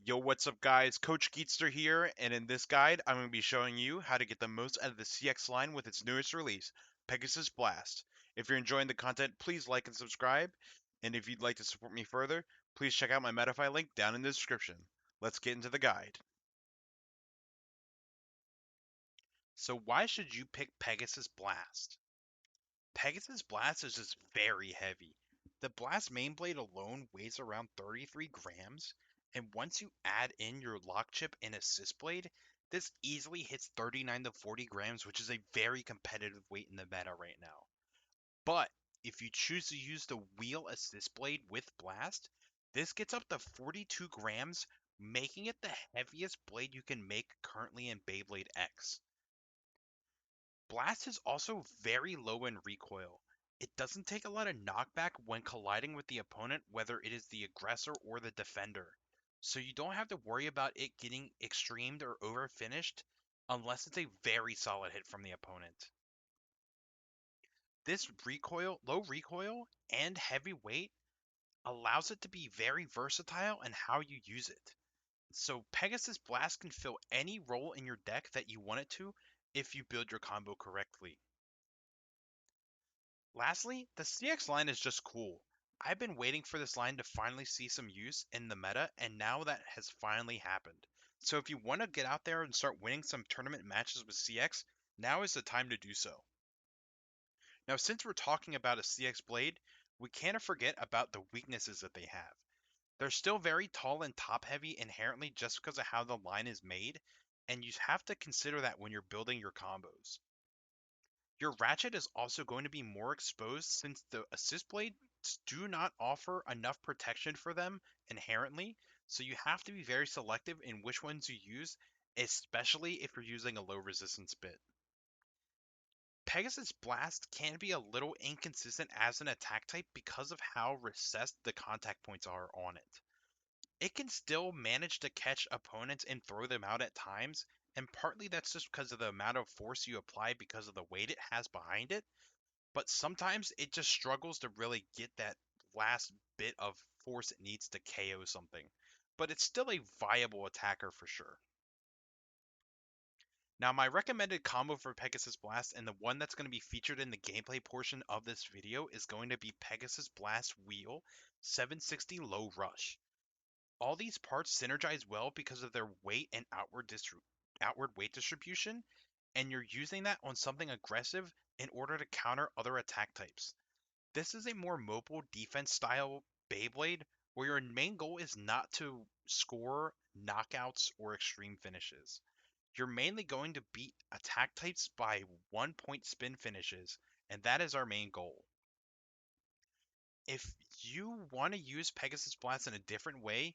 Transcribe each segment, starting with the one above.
Yo, what's up guys? Coach Geetster here, and in this guide, I'm going to be showing you how to get the most out of the CX line with its newest release, PegasusBlast. If you're enjoying the content, please like and subscribe, and if you'd like to support me further, please check out my Metafy link down in the description. Let's get into the guide. So why should you pick PegasusBlast? PegasusBlast is just very heavy. The Blast main blade alone weighs around 33 grams, and once you add in your lock chip and assist blade, this easily hits 39 to 40 grams, which is a very competitive weight in the meta right now. But if you choose to use the wheel assist blade with Blast, this gets up to 42 grams, making it the heaviest blade you can make currently in Beyblade X. Blast is also very low in recoil. It doesn't take a lot of knockback when colliding with the opponent, whether it is the aggressor or the defender. So you don't have to worry about it getting extremed or overfinished unless it's a very solid hit from the opponent. This low recoil and heavy weight allows it to be very versatile in how you use it. So Pegasus Blast can fill any role in your deck that you want it to if you build your combo correctly. Lastly, the CX line is just cool. I've been waiting for this line to finally see some use in the meta, and now that has finally happened. So if you want to get out there and start winning some tournament matches with CX, now is the time to do so. Now, since we're talking about a CX blade, we can't forget about the weaknesses that they have. They're still very tall and top heavy inherently just because of how the line is made, and you have to consider that when you're building your combos. Your ratchet is also going to be more exposed since the assist blades do not offer enough protection for them inherently, so you have to be very selective in which ones you use, especially if you're using a low resistance bit. Pegasus Blast can be a little inconsistent as an attack type because of how recessed the contact points are on it. It can still manage to catch opponents and throw them out at times, and partly that's just because of the amount of force you apply because of the weight it has behind it, but sometimes it just struggles to really get that last bit of force it needs to KO something. But it's still a viable attacker for sure. Now, my recommended combo for Pegasus Blast and the one that's going to be featured in the gameplay portion of this video is going to be Pegasus Blast Wheel 760 Low Rush. All these parts synergize well because of their weight and outward weight distribution, and you're using that on something aggressive in order to counter other attack types. This is a more mobile defense style Beyblade where your main goal is not to score knockouts or extreme finishes. You're mainly going to beat attack types by 1 point spin finishes, and that is our main goal. If you want to use Pegasus Blast in a different way,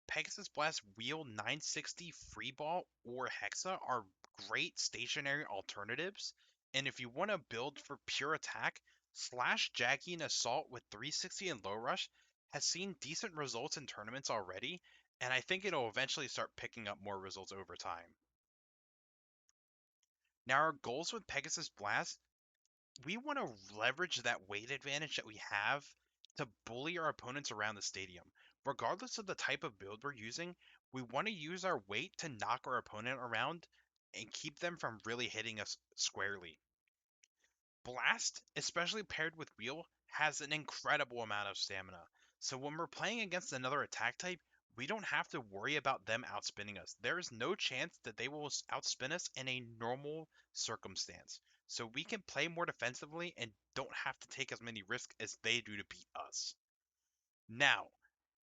Pegasus Blast Wheel 960 Freeball or Hexa are great stationary alternatives. And if you want to build for pure attack, Slash Jackie and Assault with 360 and Low Rush has seen decent results in tournaments already, and I think it'll eventually start picking up more results over time. Now, our goals with Pegasus Blast, we want to leverage that weight advantage that we have to bully our opponents around the stadium. Regardless of the type of build we're using, we want to use our weight to knock our opponent around and keep them from really hitting us squarely. Blast, especially paired with Wheel, has an incredible amount of stamina. So when we're playing against another attack type, we don't have to worry about them outspinning us. There is no chance that they will outspin us in a normal circumstance. So we can play more defensively and don't have to take as many risks as they do to beat us. Now,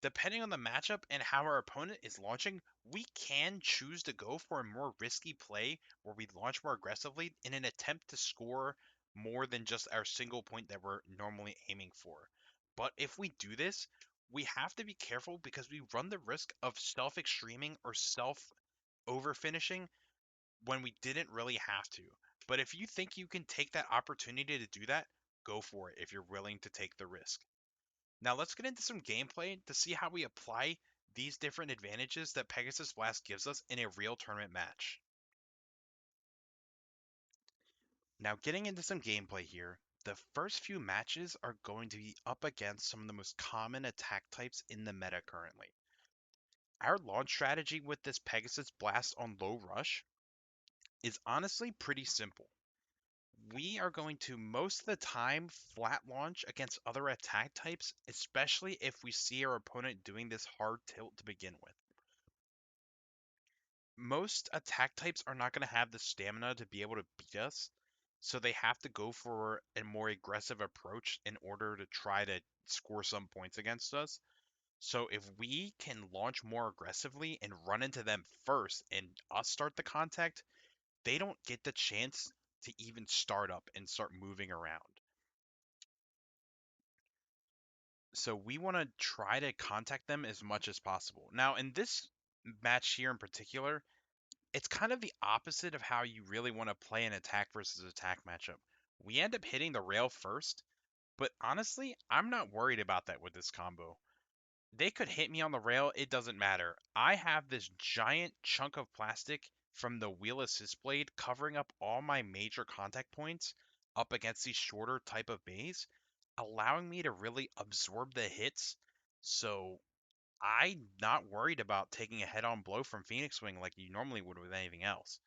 depending on the matchup and how our opponent is launching, we can choose to go for a more risky play where we launch more aggressively in an attempt to score more than just our single point that we're normally aiming for. But if we do this, we have to be careful because we run the risk of self-extreming or self-overfinishing when we didn't really have to. But if you think you can take that opportunity to do that, go for it if you're willing to take the risk. Now let's get into some gameplay to see how we apply these different advantages that Pegasus Blast gives us in a real tournament match. Now getting into some gameplay here, the first few matches are going to be up against some of the most common attack types in the meta currently. Our launch strategy with this Pegasus Blast on low rush is honestly pretty simple. We are going to most of the time flat launch against other attack types, especially if we see our opponent doing this hard tilt to begin with. Most attack types are not going to have the stamina to be able to beat us, so they have to go for a more aggressive approach in order to try to score some points against us. So if we can launch more aggressively and run into them first and us start the contact, they don't get the chance to even start up and start moving around. So we want to try to contact them as much as possible. Now, in this match here in particular, it's kind of the opposite of how you really want to play an attack versus attack matchup. We end up hitting the rail first, but honestly, I'm not worried about that with this combo. They could hit me on the rail, it doesn't matter. I have this giant chunk of plastic from the wheel assist blade covering up all my major contact points up against these shorter type of bays, allowing me to really absorb the hits. So I'm not worried about taking a head-on blow from Phoenix Wing like you normally would with anything else.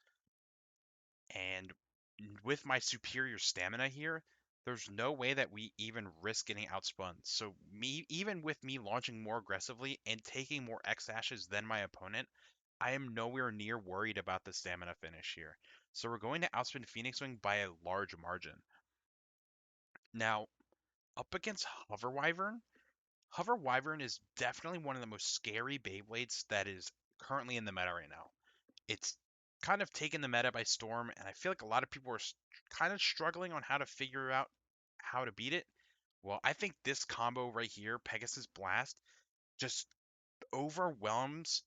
And with my superior stamina here, there's no way that we even risk getting outspun. So even with me launching more aggressively and taking more X dashes than my opponent, I am nowhere near worried about the stamina finish here. So we're going to outspin Phoenix Wing by a large margin. Now, up against Hover Wyvern, Hover Wyvern is definitely one of the most scary Beyblades that is currently in the meta right now. It's kind of taken the meta by storm, and I feel like a lot of people are kind of struggling on how to figure out how to beat it. Well, I think this combo right here, Pegasus Blast, just overwhelms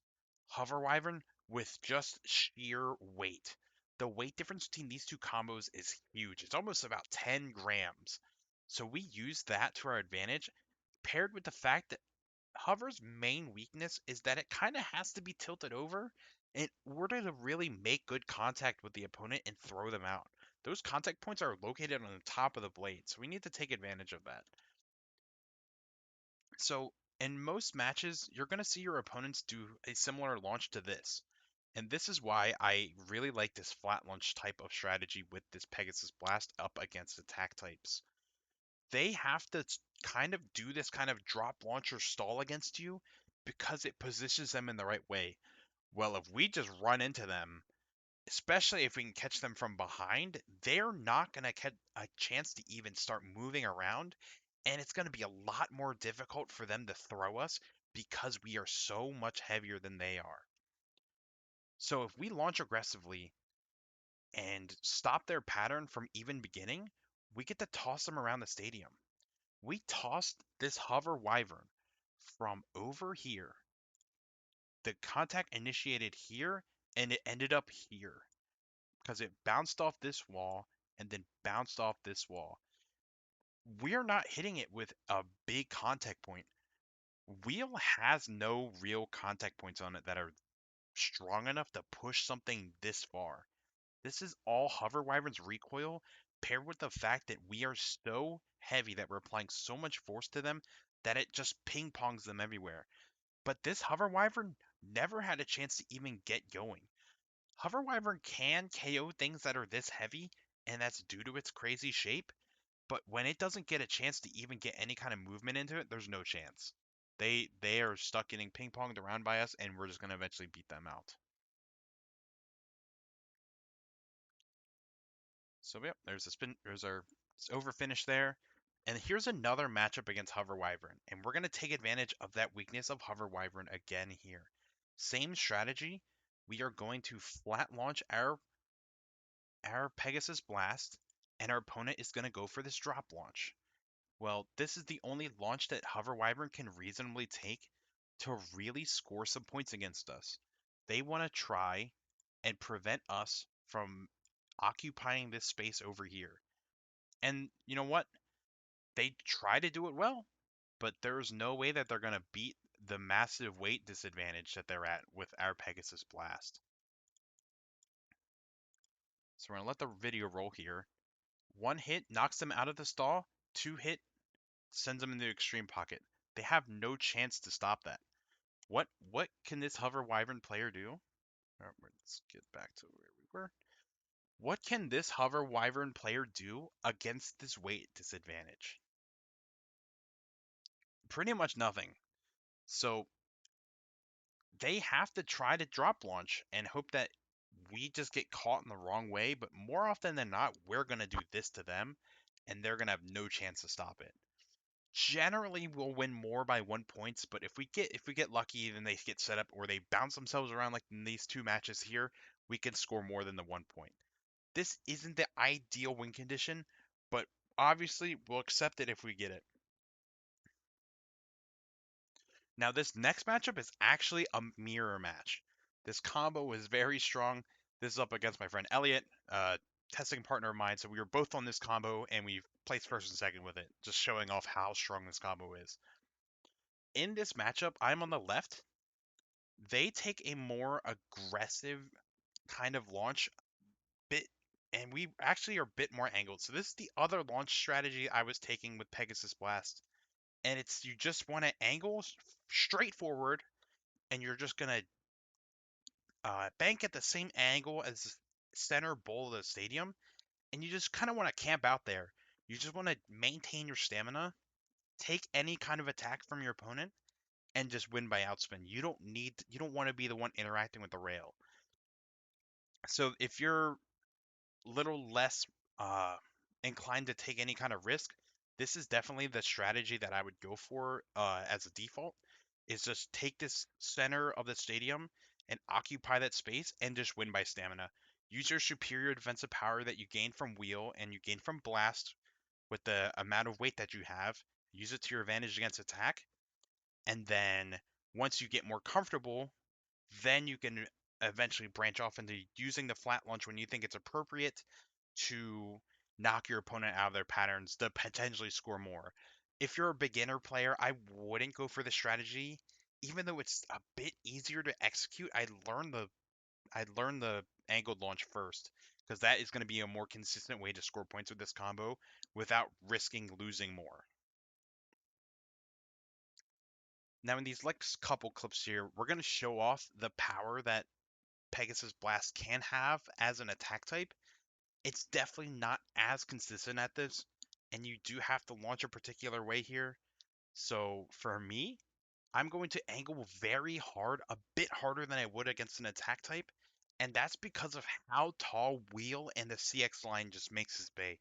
Hover Wyvern with just sheer weight. The weight difference between these two combos is huge. It's almost about 10 grams. So we use that to our advantage, paired with the fact that Hover's main weakness is that it kind of has to be tilted over in order to really make good contact with the opponent and throw them out. Those contact points are located on the top of the blade, so we need to take advantage of that. So, in most matches, you're going to see your opponents do a similar launch to this. And this is why I really like this flat launch type of strategy with this Pegasus Blast up against attack types. They have to kind of do this kind of drop launch or stall against you because it positions them in the right way. Well, if we just run into them, especially if we can catch them from behind, they're not going to get a chance to even start moving around. And it's going to be a lot more difficult for them to throw us because we are so much heavier than they are. So if we launch aggressively and stop their pattern from even beginning, we get to toss them around the stadium. We tossed this Hover Wyvern from over here. The contact initiated here and it ended up here because it bounced off this wall and then bounced off this wall. We're not hitting it with a big contact point. Wheel has no real contact points on it that are strong enough to push something this far. This is all Hover Wyvern's recoil paired with the fact that we are so heavy that we're applying so much force to them that it just ping pongs them everywhere. But this Hover Wyvern never had a chance to even get going. Hover Wyvern can KO things that are this heavy, and that's due to its crazy shape, but when it doesn't get a chance to even get any kind of movement into it, there's no chance. They are stuck getting ping ponged around by us, and we're just gonna eventually beat them out. So yep, there's a spin. There's our over finish there. And here's another matchup against Hover Wyvern, and we're gonna take advantage of that weakness of Hover Wyvern again here. Same strategy. We are going to flat launch our Pegasus Blast, and our opponent is going to go for this drop launch. Well, this is the only launch that Hover Wyvern can reasonably take to really score some points against us. They want to try and prevent us from occupying this space over here. And you know what? They try to do it well, but there's no way that they're going to beat the massive weight disadvantage that they're at with our Pegasus Blast. So we're going to let the video roll here. One hit knocks them out of the stall, two hit sends them into the extreme pocket. They have no chance to stop that. What can this Hover Wyvern player do? Let's get back to where we were. What can this Hover Wyvern player do against this weight disadvantage? Pretty much nothing. So they have to try to drop launch and hope that we just get caught in the wrong way. But more often than not, we're going to do this to them, and they're going to have no chance to stop it. Generally, we'll win more by 1 points, but if we get lucky, then they get set up or they bounce themselves around like in these two matches here, we can score more than the 1 point. This isn't the ideal win condition, but obviously we'll accept it if we get it. Now, this next matchup is actually a mirror match. This combo is very strong. This is up against my friend Elliot, testing partner of mine. So we were both on this combo, and we've placed first and second with it, just showing off how strong this combo is. In this matchup, I'm on the left. They take a more aggressive kind of launch bit, and we actually are a bit more angled. So this is the other launch strategy I was taking with PegasusBlast, and it's you just want to angle straight forward, and you're just gonna bank at the same angle as the center bowl of the stadium, and you just kind of want to camp out there. You just want to maintain your stamina, take any kind of attack from your opponent, and just win by outspin. You don't want to be the one interacting with the rail. So if you're little less uh, inclined to take any kind of risk, this is definitely the strategy that I would go for as a default. Is just take this center of the stadium and occupy that space and just win by stamina. Use your superior defensive power that you gain from wheel and you gain from blast with the amount of weight that you have. Use it to your advantage against attack, and then once you get more comfortable, then you can eventually branch off into using the flat launch when you think it's appropriate to knock your opponent out of their patterns to potentially score more. If you're a beginner player, I wouldn't go for the strategy. Even though it's a bit easier to execute, I'd learn the angled launch first because that is going to be a more consistent way to score points with this combo without risking losing more. Now in these next couple clips here, we're going to show off the power that PegasusBlast can have as an attack type. It's definitely not as consistent at this, and you do have to launch a particular way here. So for me, I'm going to angle very hard, a bit harder than I would against an attack type, and that's because of how tall Wheel and the CX line just makes this bay.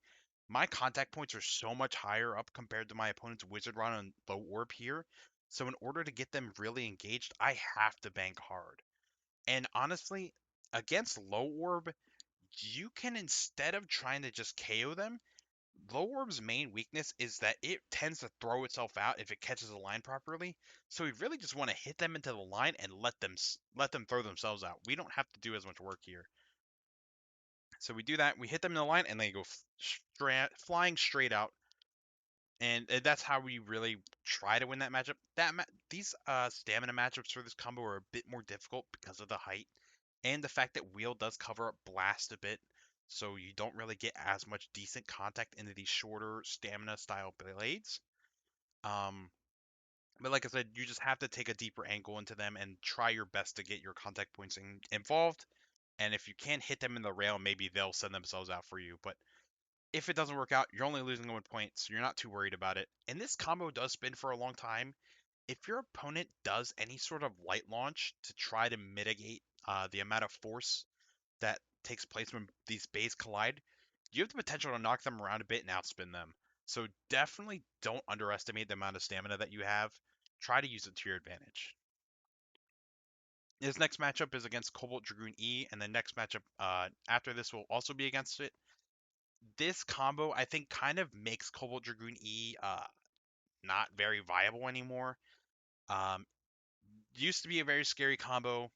My contact points are so much higher up compared to my opponent's Wizard Run and Low Orb here, so in order to get them really engaged, I have to bank hard. And honestly, against Low Orb, you can, instead of trying to just KO them, Low Orb's main weakness is that it tends to throw itself out if it catches a line properly. So we really just want to hit them into the line and let them throw themselves out. We don't have to do as much work here. So we do that. We hit them in the line and they go flying straight out. And that's how we really try to win that matchup. These stamina matchups for this combo are a bit more difficult because of the height and the fact that Wheel does cover up Blast a bit, so you don't really get as much decent contact into these shorter stamina style blades. Um, but like I said, you just have to take a deeper angle into them and try your best to get your contact points involved. And if you can't hit them in the rail, maybe they'll send themselves out for you. But if it doesn't work out, you're only losing 1 point, so you're not too worried about it. And this combo does spin for a long time. If your opponent does any sort of light launch to try to mitigate the amount of force that takes place when these bays collide, you have the potential to knock them around a bit and outspin them. So definitely don't underestimate the amount of stamina that you have. Try to use it to your advantage. His next matchup is against Cobalt Dragoon E, and the next matchup after this will also be against it. This combo, I think, kind of makes Cobalt Dragoon E not very viable anymore. Um, Used to be a very scary combo.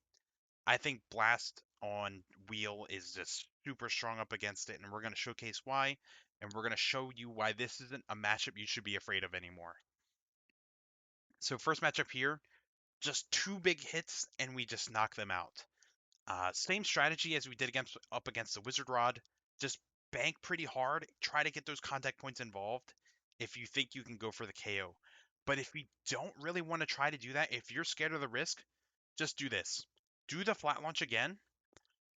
I think Blast on Wheel is just super strong up against it, and we're going to showcase why, and we're going to show you why this isn't a matchup you should be afraid of anymore. So first matchup here, just two big hits, and we just knock them out. Same strategy as we did up against the Wizard Rod. Just bank pretty hard, try to get those contact points involved if you think you can go for the KO. But if you don't really want to try to do that, if you're scared of the risk, just do this. Do the flat launch again,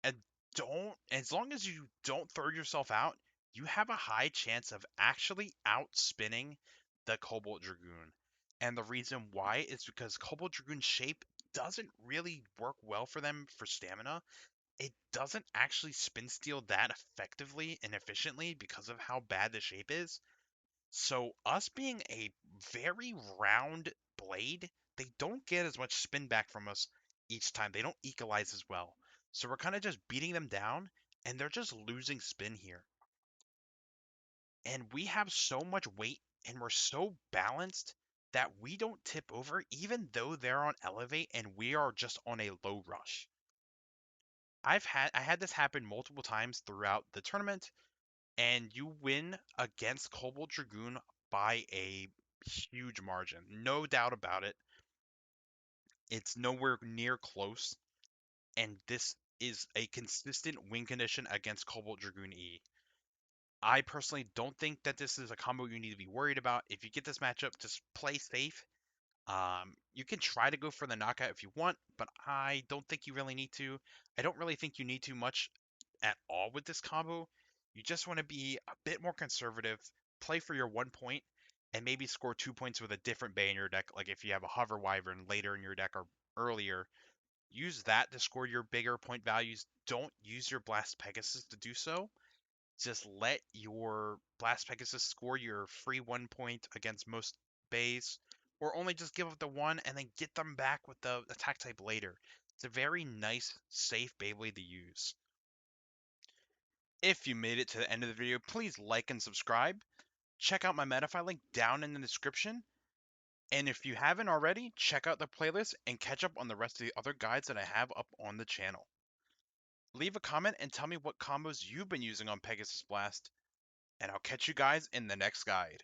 and don't, as long as you don't throw yourself out, you have a high chance of actually outspinning the Cobalt Dragoon. And the reason why is because Cobalt Dragoon's shape doesn't really work well for them for stamina. It doesn't actually spin steal that effectively and efficiently because of how bad the shape is. So us being a very round blade, they don't get as much spin back from us each time. They don't equalize as well. So we're kind of just beating them down, and they're just losing spin here. And we have so much weight, and we're so balanced that we don't tip over, even though they're on elevate and we are just on a low rush. I had this happen multiple times throughout the tournament, and you win against Cobalt Dragoon by a huge margin. No doubt about it. It's nowhere near close, and this is a consistent win condition against Cobalt Dragoon E. I personally don't think that this is a combo you need to be worried about. If you get this matchup, just play safe. You can try to go for the knockout if you want, but I don't think you really need to. I don't really think you need too much at all with this combo. You just want to be a bit more conservative, play for your 1 point, and maybe score 2 points with a different bay in your deck. Like if you have a Hover Wyvern later in your deck or earlier, use that to score your bigger point values. Don't use your Blast Pegasus to do so. Just let your Blast Pegasus score your free 1 point against most bays, or only just give up the one and then get them back with the attack type later. It's a very nice, safe Beyblade to use. If you made it to the end of the video, please like and subscribe. Check out my Metafy link down in the description. And if you haven't already, check out the playlist and catch up on the rest of the other guides that I have up on the channel. Leave a comment and tell me what combos you've been using on PegasusBlast, and I'll catch you guys in the next guide.